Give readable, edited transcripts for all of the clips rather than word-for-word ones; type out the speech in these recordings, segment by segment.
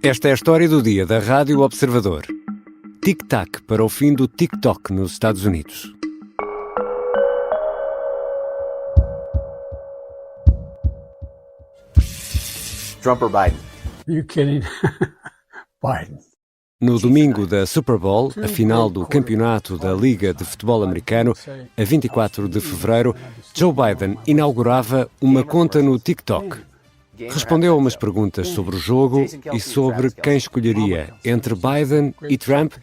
Esta é a história do dia da Rádio Observador. Tic-tac para o fim do TikTok nos Estados Unidos. Trump or Biden? Are you kidding? Biden. No domingo da Super Bowl, a final do campeonato da Liga de Futebol Americano, a 24 de fevereiro, Joe Biden inaugurava uma conta no TikTok. Respondeu a umas perguntas sobre o jogo e sobre quem escolheria entre Biden e Trump,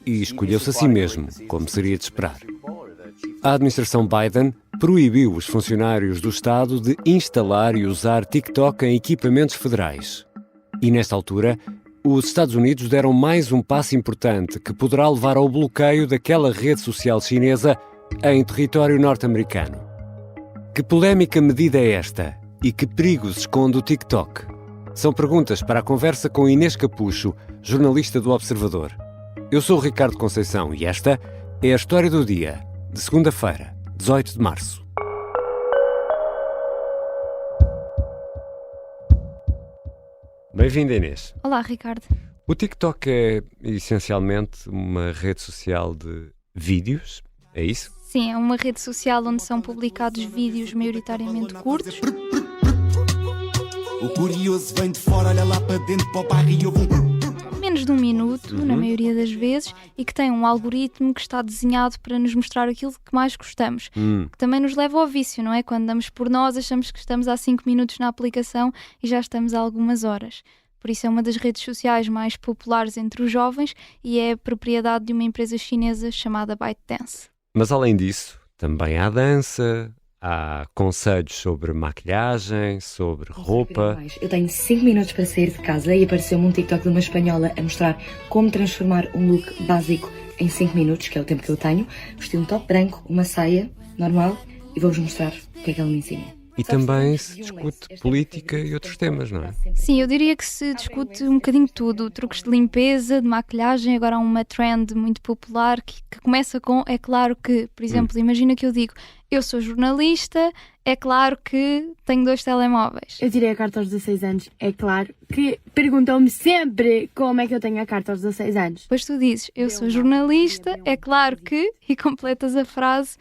e escolheu-se a si mesmo, como seria de esperar. A administração Biden proibiu os funcionários do Estado de instalar e usar TikTok em equipamentos federais. E nesta altura, os Estados Unidos deram mais um passo importante que poderá levar ao bloqueio daquela rede social chinesa em território norte-americano. Que polémica medida é esta? E que perigos esconde o TikTok? São perguntas para a conversa com Inês Capucho, jornalista do Observador. Eu sou o Ricardo Conceição e esta é a história do dia, de segunda-feira, 18 de março. Bem-vinda, Inês. Olá, Ricardo. O TikTok é essencialmente uma rede social de vídeos, é isso? Sim, é uma rede social onde são publicados vídeos maioritariamente curtos. O curioso vem de fora, olha lá para dentro, para o bairro e ouve Menos de um minuto, na maioria das vezes, e que tem um algoritmo que está desenhado para nos mostrar aquilo que mais gostamos. Que também nos leva ao vício, não é? Quando damos por nós, achamos que estamos há 5 minutos na aplicação e já estamos há algumas horas. Por isso é uma das redes sociais mais populares entre os jovens e é propriedade de uma empresa chinesa chamada ByteDance. Mas além disso, também há dança, há conselhos sobre maquilhagem, sobre roupa. Eu tenho 5 minutos para sair de casa e apareceu-me um TikTok de uma espanhola a mostrar como transformar um look básico em 5 minutos, que é o tempo que eu tenho. Vesti um top branco, uma saia normal e vou-vos mostrar o que é que ela me ensinou. E também se discute política e outros temas, não é? Sim, eu diria que se discute um bocadinho tudo. Truques de limpeza, de maquilhagem. Agora há uma trend muito popular que começa com: é claro que, por exemplo, imagina que eu digo, eu sou jornalista, é claro que tenho 2 telemóveis. Eu tirei a carta aos 16 anos, é claro que perguntam-me sempre como é que eu tenho a carta aos 16 anos. Depois tu dizes, eu sou jornalista, é claro que, e completas a frase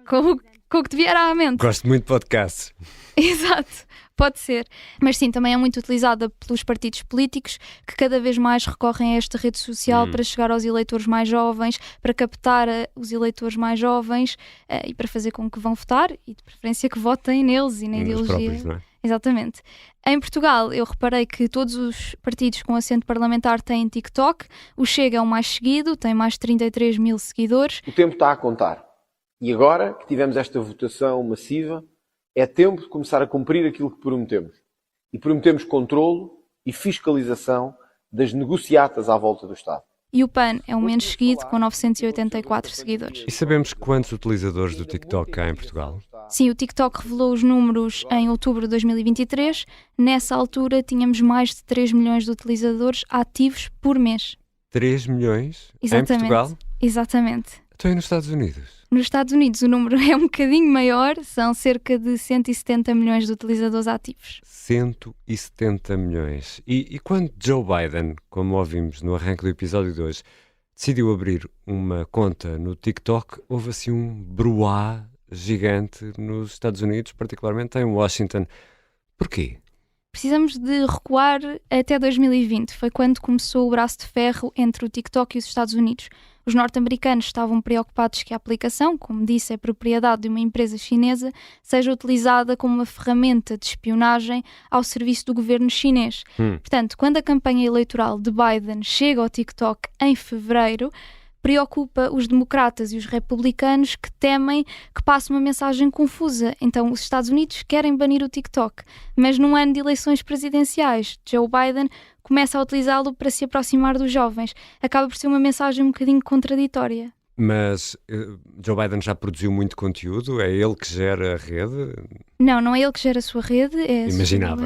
com o que te vier à mente. Gosto muito de podcasts. Exato, pode ser. Mas sim, também é muito utilizada pelos partidos políticos que cada vez mais recorrem a esta rede social para chegar aos eleitores mais jovens, para captar os eleitores mais jovens e para fazer com que vão votar e de preferência que votem neles e na ideologia. Próprios, não é? Exatamente. Em Portugal, eu reparei que todos os partidos com assento parlamentar têm TikTok. O Chega é o mais seguido, tem mais de 33 mil seguidores. O tempo está a contar. E agora que tivemos esta votação massiva, é tempo de começar a cumprir aquilo que prometemos. E prometemos controlo e fiscalização das negociatas à volta do Estado. E o PAN é o menos seguido, com 984 seguidores. E sabemos quantos utilizadores do TikTok há em Portugal? Sim, o TikTok revelou os números em outubro de 2023. Nessa altura, tínhamos mais de 3 milhões de utilizadores ativos por mês. 3 milhões? Exatamente. Em Portugal? Exatamente. Então e nos Estados Unidos? Nos Estados Unidos o número é um bocadinho maior, são cerca de 170 milhões de utilizadores ativos. 170 milhões. E quando Joe Biden, como ouvimos no arranque do episódio de hoje, decidiu abrir uma conta no TikTok, houve assim um bruá gigante nos Estados Unidos, particularmente em Washington. Porquê? Precisamos de recuar até 2020, foi quando começou o braço de ferro entre o TikTok e os Estados Unidos. Os norte-americanos estavam preocupados que a aplicação, como disse, é propriedade de uma empresa chinesa, seja utilizada como uma ferramenta de espionagem ao serviço do governo chinês. Portanto, quando a campanha eleitoral de Biden chega ao TikTok em fevereiro, preocupa os democratas e os republicanos que temem que passe uma mensagem confusa. Então, os Estados Unidos querem banir o TikTok, mas num ano de eleições presidenciais, Joe Biden começa a utilizá-lo para se aproximar dos jovens. Acaba por ser uma mensagem um bocadinho contraditória. Mas Joe Biden já produziu muito conteúdo? É ele que gera a rede? Não é ele que gera a sua rede. Imaginava.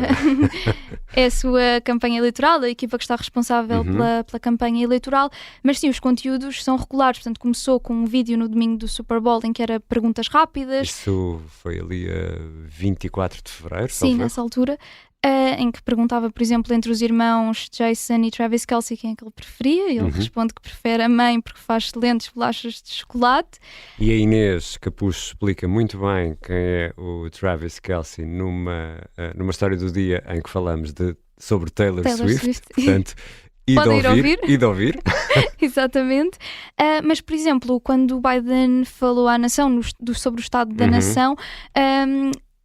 É a sua campanha eleitoral, a equipa que está responsável pela campanha eleitoral. Mas sim, os conteúdos são regulares. Portanto, começou com um vídeo no domingo do Super Bowl em que era perguntas rápidas. Isso foi ali a 24 de fevereiro? Sim, nessa altura. em que perguntava, por exemplo, entre os irmãos Jason e Travis Kelce quem é que ele preferia, e ele responde que prefere a mãe porque faz excelentes bolachas de chocolate. E a Inês Capucho explica muito bem quem é o Travis Kelce numa história do dia em que falamos sobre Taylor Swift. Portanto, e de ouvir. Exatamente. Mas, por exemplo, quando o Biden falou à nação sobre o estado da nação,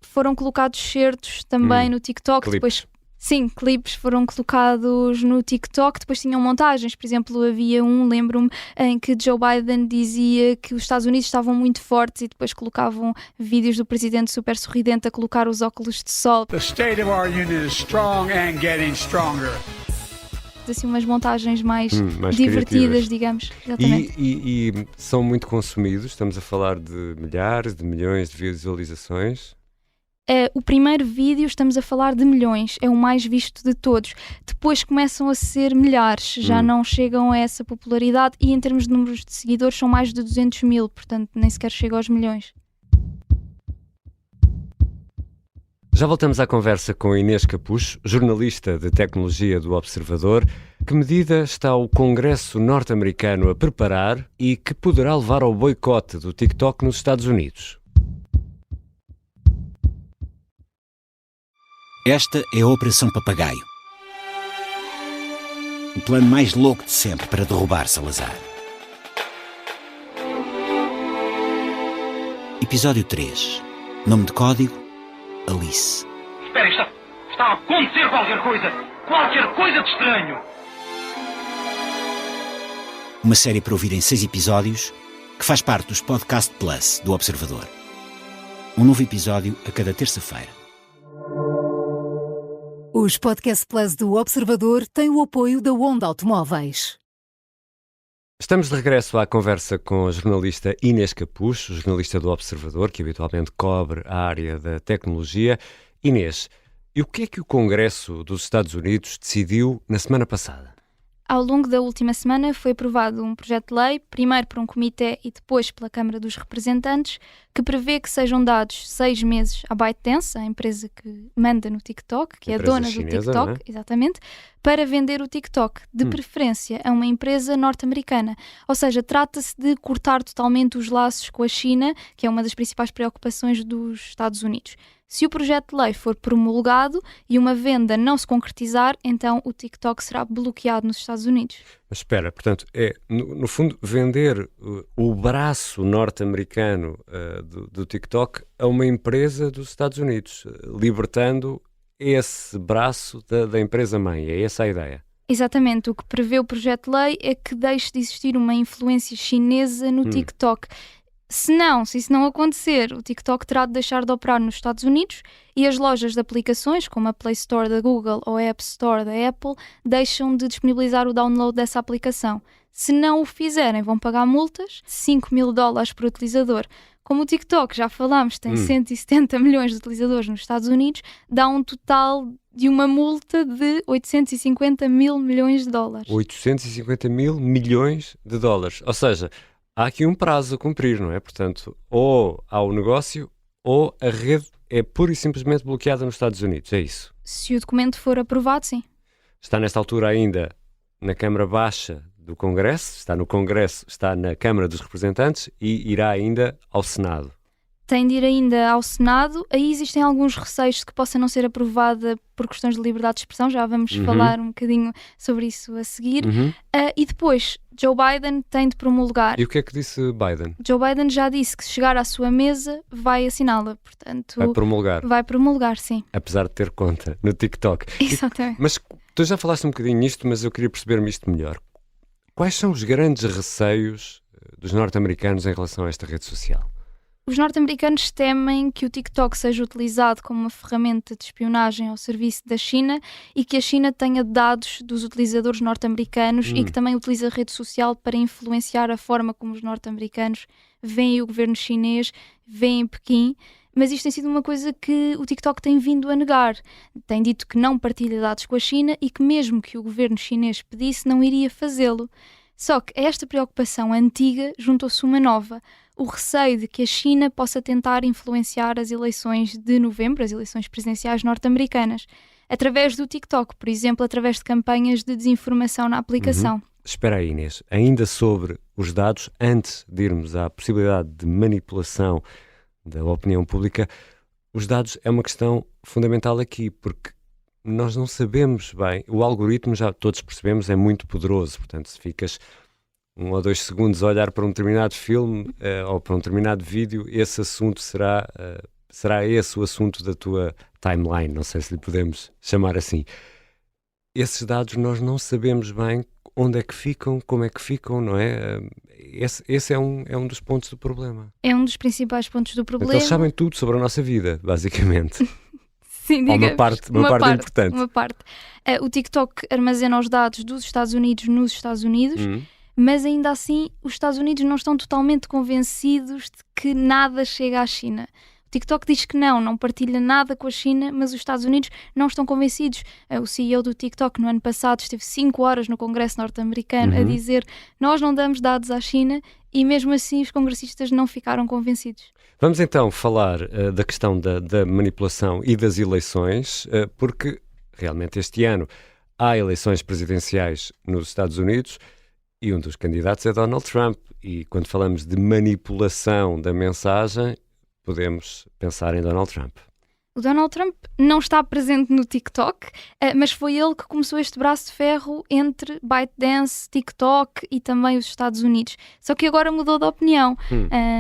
foram colocados certos também no TikTok. Clipes. Clipes foram colocados no TikTok. Depois tinham montagens. Por exemplo, havia lembro-me, em que Joe Biden dizia que os Estados Unidos estavam muito fortes e depois colocavam vídeos do presidente super sorridente a colocar os óculos de sol. The state of our union is strong and getting stronger. Assim, umas montagens mais criativas. divertidas, digamos. Exatamente. E são muito consumidos. Estamos a falar de milhares, de milhões de visualizações. O primeiro vídeo, estamos a falar de milhões, é o mais visto de todos. Depois começam a ser milhares, já não chegam a essa popularidade, e em termos de números de seguidores são mais de 200 mil, portanto nem sequer chega aos milhões. Já voltamos à conversa com Inês Capucho, jornalista de tecnologia do Observador. Que medida está o Congresso norte-americano a preparar e que poderá levar ao boicote do TikTok nos Estados Unidos? Esta é a Operação Papagaio. O plano mais louco de sempre para derrubar Salazar. Episódio 3. Nome de código: Alice. Espera, está a acontecer qualquer coisa de estranho. Uma série para ouvir em 6 episódios que faz parte dos Podcast Plus do Observador. Um novo episódio a cada terça-feira. Os Podcast Plus do Observador têm o apoio da Onda Automóveis. Estamos de regresso à conversa com a jornalista Inês Capucho, jornalista do Observador, que habitualmente cobre a área da tecnologia. Inês, e o que é que o Congresso dos Estados Unidos decidiu na semana passada? Ao longo da última semana foi aprovado um projeto de lei, primeiro por um comitê e depois pela Câmara dos Representantes, que prevê que sejam dados 6 meses à ByteDance, a empresa que manda no TikTok, que é a dona chinesa, do TikTok, não é? Exatamente, para vender o TikTok, de preferência a uma empresa norte-americana. Ou seja, trata-se de cortar totalmente os laços com a China, que é uma das principais preocupações dos Estados Unidos. Se o projeto de lei for promulgado e uma venda não se concretizar, então o TikTok será bloqueado nos Estados Unidos. Mas espera, portanto, no fundo, vender o braço norte-americano do TikTok a uma empresa dos Estados Unidos, libertando esse braço da empresa-mãe. É essa a ideia? Exatamente. O que prevê o projeto de lei é que deixe de existir uma influência chinesa no TikTok. Se isso não acontecer, o TikTok terá de deixar de operar nos Estados Unidos e as lojas de aplicações, como a Play Store da Google ou a App Store da Apple, deixam de disponibilizar o download dessa aplicação. Se não o fizerem, vão pagar multas de $5.000 por utilizador. Como o TikTok, já falámos, tem 170 milhões de utilizadores nos Estados Unidos, dá um total de uma multa de 850 mil milhões de dólares. 850 mil milhões de dólares. Ou seja, há aqui um prazo a cumprir, não é? Portanto, ou há o negócio ou a rede é pura e simplesmente bloqueada nos Estados Unidos. É isso? Se o documento for aprovado, sim. Está nesta altura ainda na Câmara Baixa do Congresso, está no Congresso, está na Câmara dos Representantes e irá ainda ao Senado. Tem de ir ainda ao Senado. Aí existem alguns receios de que possa não ser aprovada por questões de liberdade de expressão. Já vamos falar um bocadinho sobre isso a seguir. E depois, Joe Biden tem de promulgar. E o que é que disse Biden? Joe Biden já disse que se chegar à sua mesa vai assiná-la. Portanto, vai promulgar. Vai promulgar, sim. Apesar de ter conta no TikTok. Exatamente. Mas tu já falaste um bocadinho nisto, mas eu queria perceber-me isto melhor. Quais são os grandes receios dos norte-americanos em relação a esta rede social? Os norte-americanos temem que o TikTok seja utilizado como uma ferramenta de espionagem ao serviço da China e que a China tenha dados dos utilizadores norte-americanos e que também utilize a rede social para influenciar a forma como os norte-americanos veem o governo chinês, veem Pequim. Mas isto tem sido uma coisa que o TikTok tem vindo a negar. Tem dito que não partilha dados com a China e que mesmo que o governo chinês pedisse, não iria fazê-lo. Só que a esta preocupação antiga juntou-se uma nova. O receio de que a China possa tentar influenciar as eleições de novembro, as eleições presidenciais norte-americanas. através do TikTok, por exemplo, através de campanhas de desinformação na aplicação. Espera aí, Inês, ainda sobre os dados, antes de irmos à possibilidade de manipulação da opinião pública, os dados é uma questão fundamental aqui, porque nós não sabemos bem, o algoritmo, já todos percebemos, é muito poderoso, portanto, se ficas 1 ou 2 segundos a olhar para um determinado filme ou para um determinado vídeo, esse assunto será esse o assunto da tua timeline, não sei se lhe podemos chamar assim. Esses dados nós não sabemos bem onde é que ficam, como é que ficam, não é? Esse é um dos pontos do problema. É um dos principais pontos do problema. Então, eles sabem tudo sobre a nossa vida, basicamente. Sim, digamos, uma parte importante. Uma parte. O TikTok armazena os dados dos Estados Unidos nos Estados Unidos, mas ainda assim os Estados Unidos não estão totalmente convencidos de que nada chega à China. O TikTok diz que não partilha nada com a China, mas os Estados Unidos não estão convencidos. O CEO do TikTok no ano passado esteve 5 horas no Congresso norte-americano a dizer: nós não damos dados à China, e mesmo assim os congressistas não ficaram convencidos. Vamos então falar da questão da manipulação e das eleições, porque realmente este ano há eleições presidenciais nos Estados Unidos e um dos candidatos é Donald Trump. E quando falamos de manipulação da mensagem, podemos pensar em Donald Trump. O Donald Trump não está presente no TikTok, mas foi ele que começou este braço de ferro entre ByteDance, TikTok e também os Estados Unidos. Só que agora mudou de opinião.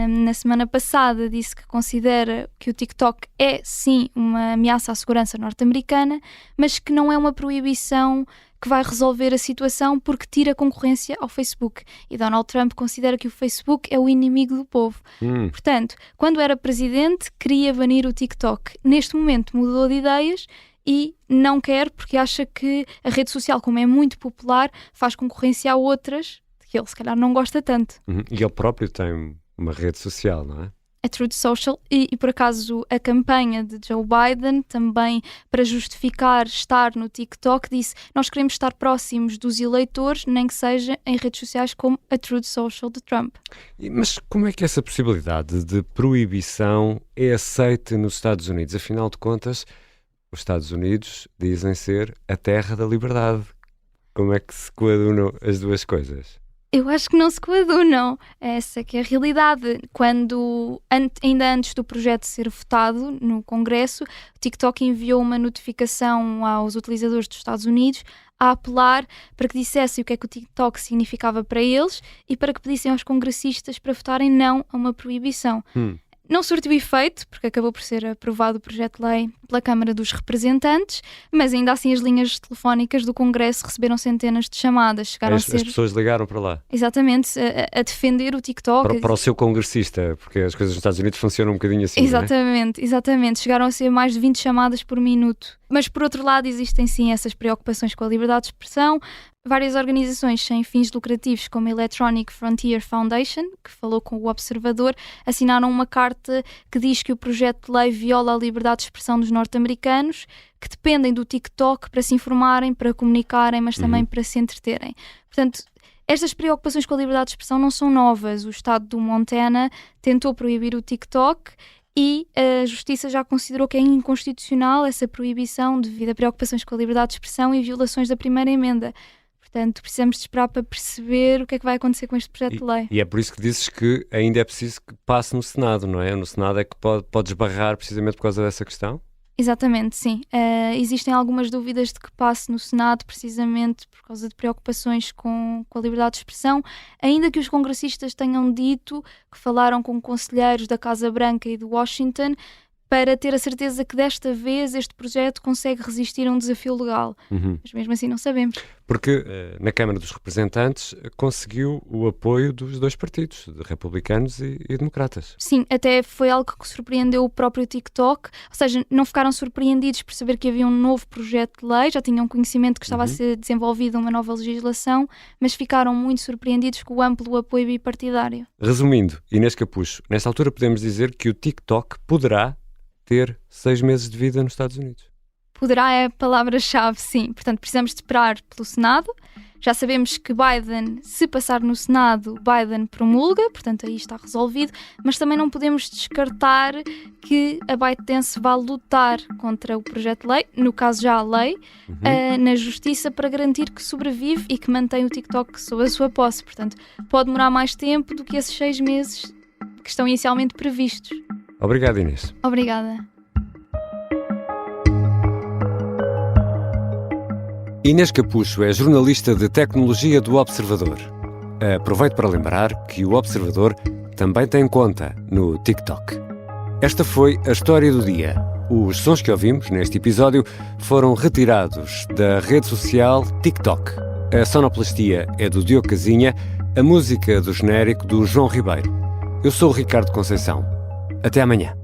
Na semana passada disse que considera que o TikTok é sim uma ameaça à segurança norte-americana, mas que não é uma proibição que vai resolver a situação porque tira concorrência ao Facebook. E Donald Trump considera que o Facebook é o inimigo do povo. Portanto, quando era presidente, queria banir o TikTok. Neste momento mudou de ideias e não quer, porque acha que a rede social, como é muito popular, faz concorrência a outras que ele se calhar não gosta tanto. E ele próprio tem uma rede social, não é? A Truth Social e por acaso a campanha de Joe Biden também, para justificar estar no TikTok, disse: nós queremos estar próximos dos eleitores, nem que seja em redes sociais como a Truth Social de Trump. Mas como é que essa possibilidade de proibição é aceita nos Estados Unidos? Afinal de contas, os Estados Unidos dizem ser a terra da liberdade. Como é que se coadunam as duas coisas? Eu acho que não se coadunam. Essa que é a realidade. Quando, ainda antes do projeto ser votado no Congresso, o TikTok enviou uma notificação aos utilizadores dos Estados Unidos a apelar para que dissessem o que é que o TikTok significava para eles e para que pedissem aos congressistas para votarem não a uma proibição. Não surtiu efeito, porque acabou por ser aprovado o projeto de lei pela Câmara dos Representantes, mas ainda assim as linhas telefónicas do Congresso receberam centenas de chamadas. Chegaram as pessoas ligaram para lá. Exatamente, a defender o TikTok. Para o seu congressista, porque as coisas nos Estados Unidos funcionam um bocadinho assim, exatamente, não é? Exatamente. Chegaram a ser mais de 20 chamadas por minuto. Mas, por outro lado, existem sim essas preocupações com a liberdade de expressão. Várias organizações sem fins lucrativos, como a Electronic Frontier Foundation, que falou com o Observador, assinaram uma carta que diz que o projeto de lei viola a liberdade de expressão dos norte-americanos, que dependem do TikTok para se informarem, para comunicarem, mas também para se entreterem. Portanto, estas preocupações com a liberdade de expressão não são novas. O estado do Montana tentou proibir o TikTok e a Justiça já considerou que é inconstitucional essa proibição devido a preocupações com a liberdade de expressão e violações da primeira emenda. Portanto, precisamos de esperar para perceber o que é que vai acontecer com este projeto de lei. E é por isso que dizes que ainda é preciso que passe no Senado, não é? No Senado é que pode esbarrar precisamente por causa dessa questão? Exatamente, sim. Existem algumas dúvidas de que passe no Senado precisamente por causa de preocupações com a liberdade de expressão, ainda que os congressistas tenham dito que falaram com conselheiros da Casa Branca e de Washington para ter a certeza que desta vez este projeto consegue resistir a um desafio legal. Mas mesmo assim não sabemos. Porque na Câmara dos Representantes conseguiu o apoio dos dois partidos, de republicanos e democratas. Sim, até foi algo que surpreendeu o próprio TikTok, ou seja, não ficaram surpreendidos por saber que havia um novo projeto de lei, já tinham conhecimento que estava a ser desenvolvida uma nova legislação, mas ficaram muito surpreendidos com o amplo apoio bipartidário. Resumindo, Inês Capucho, nesta altura podemos dizer que o TikTok poderá ter 6 meses de vida nos Estados Unidos. Poderá é a palavra-chave, sim. Portanto, precisamos de esperar pelo Senado. Já sabemos que Biden, se passar no Senado, Biden promulga, portanto aí está resolvido, mas também não podemos descartar que a ByteDance vá lutar contra o projeto de lei, no caso já a lei, na justiça para garantir que sobrevive e que mantém o TikTok sob a sua posse. Portanto, pode demorar mais tempo do que esses 6 meses que estão inicialmente previstos. Obrigado, Inês. Obrigada. Inês Capucho é jornalista de tecnologia do Observador. Aproveito para lembrar que o Observador também tem conta no TikTok. Esta foi a história do dia. Os sons que ouvimos neste episódio foram retirados da rede social TikTok. A sonoplastia é do Diogo Casinha, a música do genérico do João Ribeiro. Eu sou o Ricardo Conceição. Até amanhã.